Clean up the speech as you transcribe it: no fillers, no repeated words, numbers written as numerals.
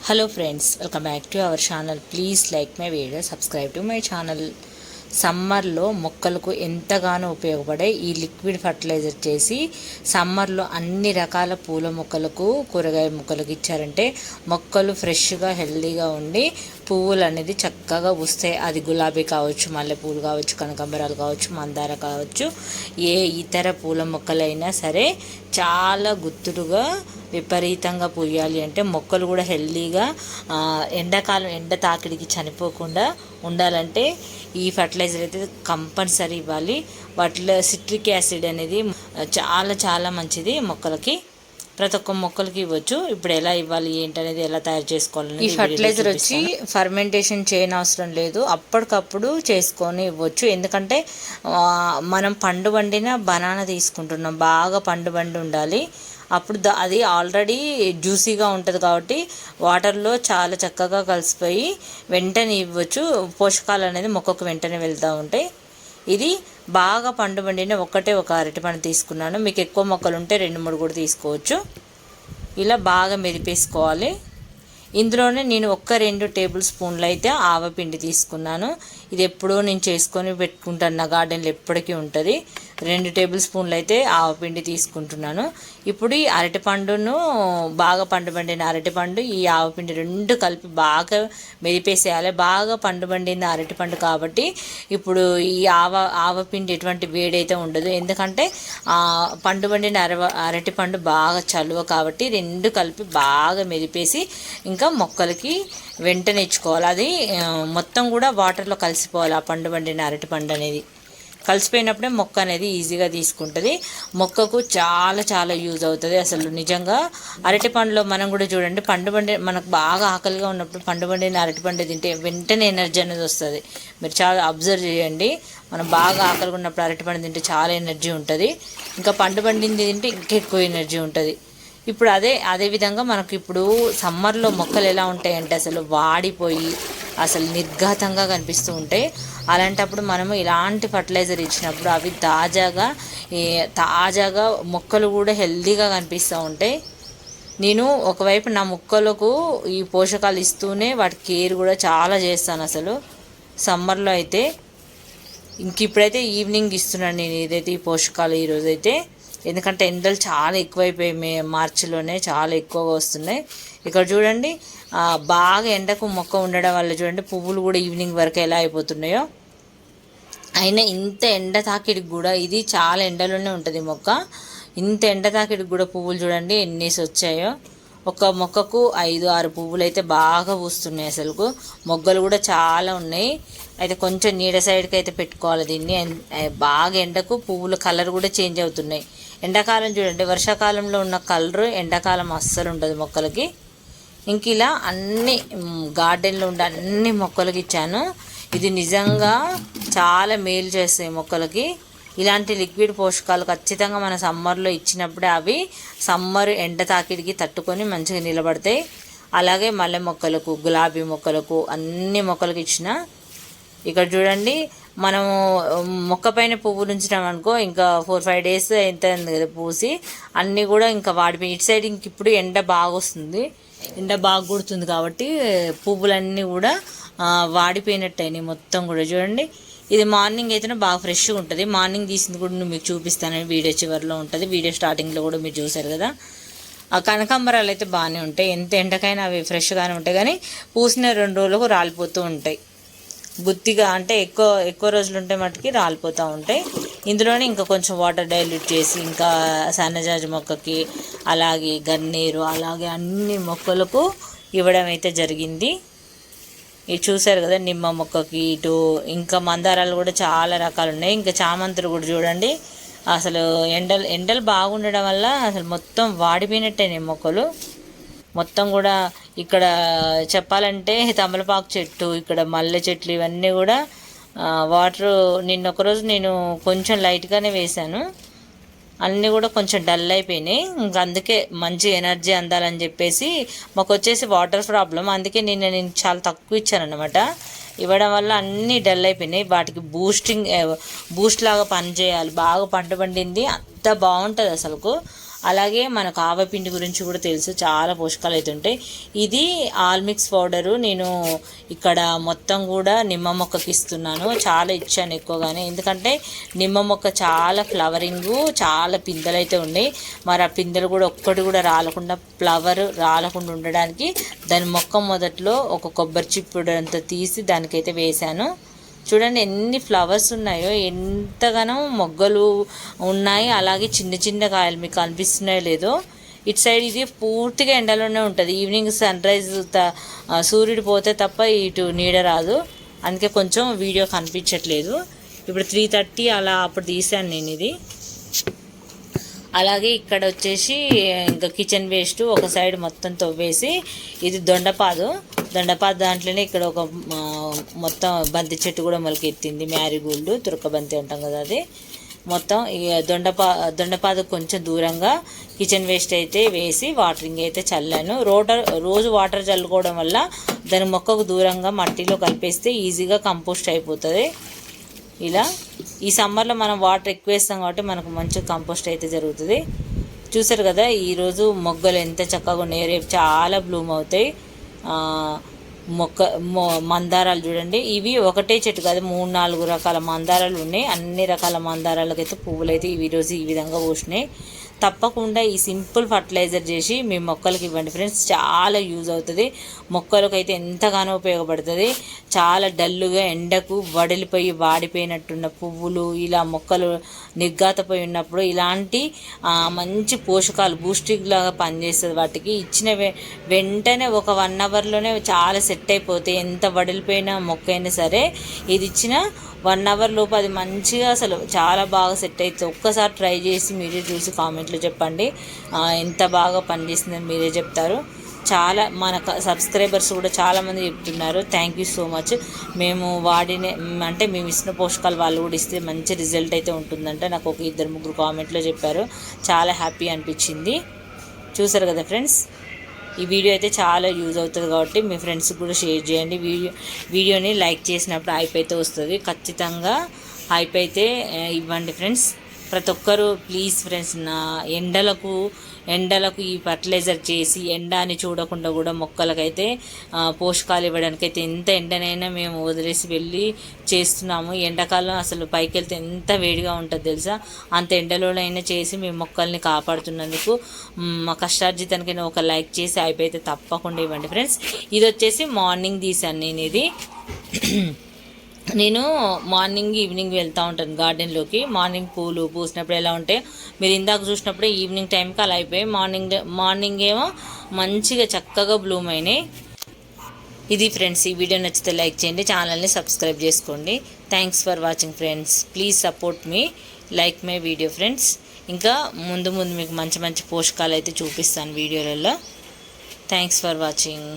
Hello friends, welcome back to our channel. Please like my video, subscribe to my channel. సమ్మర్లో మొక్కలకు ఎంతగానో ఉపయోగపడే ఈ లిక్విడ్ ఫర్టిలైజర్ చేసి సమ్మర్లో అన్ని రకాల పూల మొక్కలకు కూరగాయ మొక్కలకు ఇచ్చారంటే మొక్కలు ఫ్రెష్గా హెల్తీగా ఉండి పువ్వులు అనేది చక్కగా వస్తాయి. అది గులాబీ కావచ్చు, మల్లెపూలు కావచ్చు, కనకాంబరాలు కావచ్చు, మందార కావచ్చు, ఏ ఇతర పూల మొక్కలైనా సరే చాలా గుత్తుడుగా విపరీతంగా పూయాలి అంటే మొక్కలు కూడా హెల్తీగా ఎండాకాలం ఎండ తాకిడికి చనిపోకుండా ఉండాలంటే ఈ ఫర్టిలైజర్ అయితే కంపల్సరీ ఇవ్వాలి. వాటిలో సిట్రిక్ యాసిడ్ అనేది చాలా చాలా మంచిది మొక్కలకి. ప్రతి ఒక్క మొక్కలకి ఇవ్వచ్చు. ఇప్పుడు ఎలా ఇవ్వాలి ఏంటనేది ఎలా తయారు చేసుకోవాలని ఈ ఫర్టిలైజర్ వచ్చి ఫర్మెంటేషన్ చేయని అవసరం లేదు, అప్పటికప్పుడు చేసుకొని ఇవ్వచ్చు. ఎందుకంటే మనం పండు వండిన బనానా తీసుకుంటున్నాం, బాగా పండు వండి ఉండాలి. అప్పుడు అది ఆల్రెడీ జ్యూసీగా ఉంటుంది కాబట్టి వాటర్లో చాలా చక్కగా కలిసిపోయి వెంటనే ఇవ్వచ్చు. పోషకాలు అనేది మొక్కకు వెంటనే వెళ్తూ ఉంటాయి. ఇది బాగా పండు పండిన ఒక అరటిపండు తీసుకున్నాను. మీకు ఎక్కువ మొక్కలు ఉంటే 2-3 కూడా తీసుకోవచ్చు. ఇలా బాగా మెదిపేసుకోవాలి. ఇందులోనే నేను 1-2 టేబుల్ స్పూన్లు అయితే ఆవపిండి తీసుకున్నాను. ఇది ఎప్పుడూ నేను చేసుకొని పెట్టుకుంటాను, నా గార్డెన్లో ఎప్పటికీ ఉంటుంది. 2 టేబుల్ స్పూన్లు అయితే ఆవపిండి తీసుకుంటున్నాను. ఇప్పుడు ఈ అరటిపండును బాగా పండు పండిన అరటిపండు, ఈ ఆవపిండి 2 కలిపి బాగా మెదిపేసేయాలి. బాగా పండు పండిన అరటిపండు కాబట్టి ఇప్పుడు ఈ ఆవపిండి ఎటువంటి వేడైతే ఉండదు. ఎందుకంటే పండు పండిన అరటిపండు బాగా చలువ కాబట్టి 2 కలిపి బాగా మెదిపేసి ఇంకా మొక్కలకి వెంటనే ఇచ్చుకోవాలి. అది మొత్తం కూడా వాటర్లో కలిసిపోవాలి. ఆ పండు పండిన అరటిపండు అనేది కలిసిపోయినప్పుడే మొక్క అనేది ఈజీగా తీసుకుంటుంది. మొక్కకు చాలా చాలా యూజ్ అవుతుంది. అసలు నిజంగా అరటిపండులో మనం కూడా చూడండి, మనకు బాగా ఆకలిగా ఉన్నప్పుడు పండు పండిన అరటిపండు తింటే వెంటనే ఎనర్జీ అనేది వస్తుంది. మీరు చాలా అబ్జర్వ్ చేయండి, మనం బాగా ఆకలిగా ఉన్నప్పుడు అరటిపండు తింటే చాలా ఎనర్జీ ఉంటుంది. ఇంకా పండు పండింది తింటే ఇంకా ఎక్కువ ఎనర్జీ ఉంటుంది. ఇప్పుడు అదే విధంగా మనకు ఇప్పుడు సమ్మర్లో మొక్కలు ఎలా ఉంటాయంటే అసలు వాడిపోయి అసలు నిర్ఘాతంగా కనిపిస్తూ ఉంటాయి. అలాంటప్పుడు మనము ఇలాంటి ఫర్టిలైజర్ ఇచ్చినప్పుడు అవి తాజాగా మొక్కలు కూడా హెల్తీగా కనిపిస్తూ ఉంటాయి. నేను ఒకవైపు నా మొక్కలకు ఈ పోషకాలు ఇస్తూనే వాటి కేర్ కూడా చాలా చేస్తాను. అసలు సమ్మర్లో అయితే ఇప్పుడైతే ఈవినింగ్ ఇస్తున్నాను నేను ఏదైతే ఈ పోషకాలు ఈరోజైతే. ఎందుకంటే ఎండలు చాలా ఎక్కువైపోయాయి, మార్చిలోనే చాలా ఎక్కువగా వస్తున్నాయి. ఇక్కడ చూడండి, బాగా ఎండకు మొక్క ఉండడం వల్ల చూడండి పువ్వులు కూడా ఈవినింగ్ వరకు ఎలా అయిపోతున్నాయో. అయినా ఇంత ఎండ తాకిడికి కూడా, ఇది చాలా ఎండలోనే ఉంటుంది మొక్క, ఇంత ఎండ తాకిడికి కూడా పువ్వులు చూడండి ఎన్నేసి వచ్చాయో. ఒక మొక్కకు 5-6 పువ్వులు అయితే బాగా పూస్తున్నాయి. అసలుకు మొగ్గలు కూడా చాలా ఉన్నాయి. అయితే కొంచెం నీడ సైడ్కి అయితే పెట్టుకోవాలి దీన్ని. బాగా ఎండకు పువ్వుల కలర్ కూడా చేంజ్ అవుతున్నాయి. ఎండాకాలం చూడండి, వర్షాకాలంలో ఉన్న కలరు ఎండాకాలం అస్సలు ఉండదు మొక్కలకి. ఇంక ఇలా అన్ని గార్డెన్లో ఉండే అన్ని మొక్కలకి ఇచ్చాను. ఇది నిజంగా చాలా మేలు చేస్తాయి మొక్కలకి. ఇలాంటి లిక్విడ్ పోషకాలు ఖచ్చితంగా మన సమ్మర్లో ఇచ్చినప్పుడే అవి సమ్మర్ ఎండ తాకిడికి తట్టుకొని మంచిగా నిలబడతాయి. అలాగే మల్లె మొక్కలకు, గులాబీ మొక్కలకు, అన్ని మొక్కలకు ఇచ్చిన. ఇక్కడ చూడండి, మనము మొక్క పైన పువ్వులు ఉంచినాం అనుకో ఇంకా 4-5 డేస్ ఎంత కదా పూసి అన్నీ కూడా ఇంకా వాడిపోయి. ఇటు సైడ్ ఇంక ఇప్పుడు ఎండ బాగా వస్తుంది, ఎండ బాగా కుడుతుంది కాబట్టి పువ్వులన్నీ కూడా వాడిపోయినట్టు అయినాయి మొత్తం కూడా. చూడండి, ఇది మార్నింగ్ అయితేనే బాగా ఫ్రెష్గా ఉంటుంది. మార్నింగ్ తీసింది కూడా మీకు చూపిస్తానని వీడియో చివరిలో ఉంటుంది. వీడియో స్టార్టింగ్లో కూడా మీరు చూసారు కదా. ఆ కనకాంబరాలు అయితే బాగానే ఉంటాయి, ఎంత ఎండకైనా అవి ఫ్రెష్గానే ఉంటాయి. కానీ పూసిన 2 రోజులకు రాలిపోతూ ఉంటాయి. గుత్తిగా అంటే ఎక్కువ రోజులు ఉంటే మట్టుకి రాలిపోతూ ఉంటాయి. ఇందులోనే ఇంకా కొంచెం వాటర్ డైల్యూట్ చేసి ఇంకా సన్నజాజి మొక్కకి, అలాగే గన్నేరు, అలాగే అన్ని మొక్కలకు ఇవ్వడం అయితే జరిగింది. ఇది చూసారు కదా, నిమ్మ మొక్కకి, ఇటు ఇంకా మందారాలు కూడా చాలా రకాలు ఉన్నాయి. ఇంకా చామంతులు కూడా చూడండి, అసలు ఎండలు బాగుండడం వల్ల అసలు మొత్తం వాడిపోయినట్టేనే మొక్కలు మొత్తం కూడా. ఇక్కడ చెప్పాలంటే తమలపాకు చెట్టు, ఇక్కడ మల్లె చెట్లు, ఇవన్నీ కూడా వాటర్ ఒకరోజు నేను కొంచెం లైట్గానే వేశాను, అన్నీ కూడా కొంచెం డల్ అయిపోయినాయి. ఇంకా అందుకే మంచి ఎనర్జీ అందాలని చెప్పేసి మాకు వచ్చేసి వాటర్ ప్రాబ్లం, అందుకే నేను చాలా తక్కువ ఇచ్చాను అనమాట. ఇవ్వడం వల్ల అన్నీ డల్ అయిపోయినాయి. వాటికి బూస్ట్ లాగా పనిచేయాలి. బాగా పంట పండింది అంత బాగుంటుంది అసలుకు. అలాగే మనకు ఆవపిండి గురించి కూడా తెలుసు, చాలా పోషకాలు అయితే ఉంటాయి. ఇది ఆల్ మిక్స్ పౌడరు నేను ఇక్కడ మొత్తం కూడా నిమ్మ మొక్కకి ఇస్తున్నాను. చాలా ఇచ్చాను ఎక్కువగానే, ఎందుకంటే నిమ్మ మొక్క చాలా ఫ్లవరింగు, చాలా పిందెలు అయితే ఉన్నాయి. మరి ఆ పిందెలు కూడా ఒక్కటి కూడా రాలకుండా, ఫ్లవర్ రాలకుండా ఉండడానికి దాని మొక్క మొదట్లో ఒక కొబ్బరి చిప్పుడు అంతా తీసి దానికైతే వేశాను. చూడండి ఎన్ని ఫ్లవర్స్ ఉన్నాయో, ఎంతగానో మొగ్గలు ఉన్నాయి. అలాగే చిన్న చిన్న కాయలు మీకు కనిపిస్తున్నాయో లేదో. ఇటు సైడ్ ఇది పూర్తిగా ఎండలోనే ఉంటుంది. ఈవినింగ్ సన్ రైజ్ సూర్యుడు పోతే తప్ప ఇటు నీడ రాదు, అందుకే కొంచెం వీడియో కనిపించట్లేదు. ఇప్పుడు 3:30 అలా అప్పుడు తీసాను నేను ఇది. అలాగే ఇక్కడ వచ్చేసి ఇంకా కిచెన్ వేస్ట్ ఒక సైడ్ మొత్తం తవ్వేసి, ఇది దొండపాదు దాంట్లోనే ఇక్కడ ఒక మొత్తం బంతి చెట్టు కూడా మొలకెత్తింది, మ్యారీగోల్డ్, తురకబంతి అంటాం కదా అది. మొత్తం దొండపాదు కొంచెం దూరంగా కిచెన్ వేస్ట్ అయితే వేసి వాటరింగ్ అయితే చల్లాను. రోజు వాటర్ చల్లుకోవడం వల్ల దాని మొక్కకు దూరంగా మట్టిలో కలిపేస్తే ఈజీగా కంపోస్ట్ అయిపోతుంది. ఇలా ఈ సమ్మర్లో మనం వాటర్ ఎక్కువ వేస్తాం కాబట్టి మనకు మంచి కంపోస్ట్ అయితే జరుగుతుంది. చూసారు కదా ఈరోజు మొగ్గలు ఎంత చక్కగా ఉన్నాయి, రేపు చాలా బ్లూమ్ అవుతాయి. మందారాలు చూడండి, ఇవి ఒకటే చెట్టు కాదు, 3-4 రకాల మందారాలు ఉన్నాయి. అన్ని రకాల మందారాలకైతే పువ్వులు అయితే ఈరోజు ఈ విధంగా పూసినాయి. తప్పకుండా ఈ సింపుల్ ఫర్టిలైజర్ చేసి మీ మొక్కలకి ఇవ్వండి ఫ్రెండ్స్, చాలా యూజ్ అవుతుంది. మొక్కలకు అయితే ఎంతగానో ఉపయోగపడుతుంది. చాలా డల్లుగా ఎండకు వడిలిపోయి వాడిపోయినట్టున్న పువ్వులు, ఇలా మొక్కలు నిర్గాతపోయి ఉన్నప్పుడు ఇలాంటి మంచి పోషకాలు బూస్టింగ్ లాగా పనిచేస్తుంది. వాటికి ఇచ్చిన వెంటనే ఒక 1 అవర్లోనే చాలా సెట్ అయిపోతాయి. ఎంత వడిలిపోయిన మొక్క అయినా సరే ఇది ఇచ్చిన 1 అవర్ లోపు అది మంచిగా అసలు చాలా బాగా సెట్ అవుతుంది. ఒక్కసారి ట్రై చేసి మీరే చూసి కామెంట్లో చెప్పండి ఎంత బాగా పనిచేస్తుందని మీరే చెప్తారు. చాలా మన సబ్స్క్రైబర్స్ కూడా చాలామంది చెప్తున్నారు, థ్యాంక్ యూ సో మచ్. మేము అంటే మేము ఇచ్చిన పోషకాలు వాళ్ళు కూడా ఇస్తే మంచి రిజల్ట్ అయితే ఉంటుందంటే నాకు ఒక 2-3 కామెంట్లో చెప్పారు. చాలా హ్యాపీ అనిపించింది. చూసారు కదా ఫ్రెండ్స్, ఈ వీడియో అయితే చాలా యూజ్ అవుతుంది కాబట్టి మీ ఫ్రెండ్స్కి కూడా షేర్ చేయండి. వీడియోని లైక్ చేసినప్పుడు హైప్ అయితే వస్తుంది. ఖచ్చితంగా హైప్ అయితే ఇవ్వండి ఫ్రెండ్స్. ప్రతి ఒక్కరూ ప్లీజ్ ఫ్రెండ్స్, నా ఎండలకు ఈ ఫర్టిలైజర్ చేసి ఎండని చూడకుండా కూడా మొక్కలకైతే పోషకాలు ఇవ్వడానికైతే ఎంత ఎండనైనా మేము వదిలేసి వెళ్ళి చేస్తున్నాము. ఎండాకాలం అసలు పైకి వెళ్తే ఎంత వేడిగా ఉంటుంది తెలుసా, అంత ఎండలోనైనా చేసి మేము మొక్కల్ని కాపాడుతున్నందుకు మా కష్టార్జితానికైనా ఒక లైక్ చేసి అయిపోయితే తప్పకుండా ఇవ్వండి ఫ్రెండ్స్. ఇది వచ్చేసి మార్నింగ్ తీసాను నేను. ఇది నేను మార్నింగ్ ఈవినింగ్ వెళ్తూ ఉంటాను గార్డెన్లోకి. మార్నింగ్ పూలు పూసినప్పుడు ఎలా ఉంటాయి మీరు ఇందాక చూసినప్పుడే ఈవినింగ్ టైంకి అలా అయిపోయి మార్నింగ్ ఏమో మంచిగా చక్కగా బ్లూమ్ అయినాయి. ఇది ఫ్రెండ్స్, ఈ వీడియో నచ్చితే లైక్ చేయండి, ఛానల్ని సబ్స్క్రైబ్ చేసుకోండి. Thanks for watching friends. Please support me, like my video friends. ఇంకా ముందు మీకు మంచి పోషకాలు అయితే చూపిస్తాను వీడియోలలో. Thanks for watching.